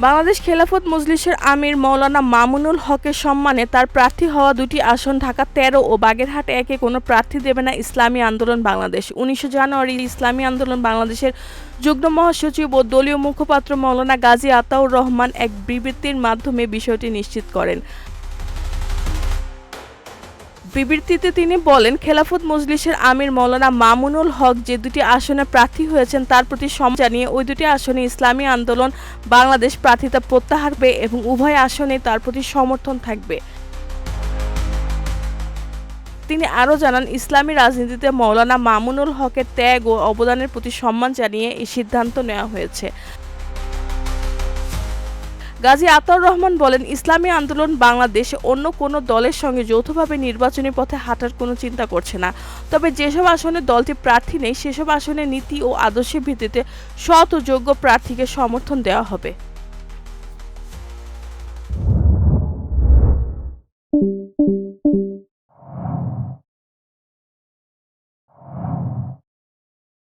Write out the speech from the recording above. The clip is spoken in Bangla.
বাংলাদেশ খেলাফত মজলিসের আমির মাওলানা মামুনুল হকের সম্মানে তার প্রার্থী হওয়া দুটি আসন ঢাকা ১৩ ও বাগেরহাট ১-এ কোনো প্রার্থী দেবে না ইসলামী আন্দোলন বাংলাদেশ। ১৯ জানুয়ারি ইসলামী আন্দোলন বাংলাদেশের যুগ্ম মহাসচিব ও দলীয় মুখপাত্র মাওলানা গাজী আতাউর রহমান এক বিবৃতির মাধ্যমে বিষয়টি নিশ্চিত করেন। বিবৃতিতে তিনি বলেন, খেলাফত মজলিসের আমির মাওলানা মামুনুল হক যে দুটি আসনে প্রার্থী হয়েছেন তার প্রতি সম্মান জানিয়ে ওই দুটি আসনে ইসলামী আন্দোলন বাংলাদেশ প্রার্থিতা প্রত্যাহার করবে এবং উভয় আসনেই তার প্রতি সমর্থন থাকবে। তিনি আরও জানান, ইসলামী রাজনীতিতে মাওলানা মামুনুল হকের ত্যাগ ও অবদানের প্রতি সম্মান জানিয়ে এই সিদ্ধান্ত নেওয়া হয়েছে। গাজী আতাউর রহমান বলেন, ইসলামী আন্দোলন বাংলাদেশ অন্য কোনো দলের সঙ্গে যৌথভাবে নির্বাচনী পথে হাঁটার কোনো চিন্তা করছে না। তবে যেসব আসনে দলটি প্রার্থী নেই সেসব আসনে নীতি ও আদর্শের ভিত্তিতে সৎ ও যোগ্য প্রার্থীকে সমর্থন দেওয়া হবে।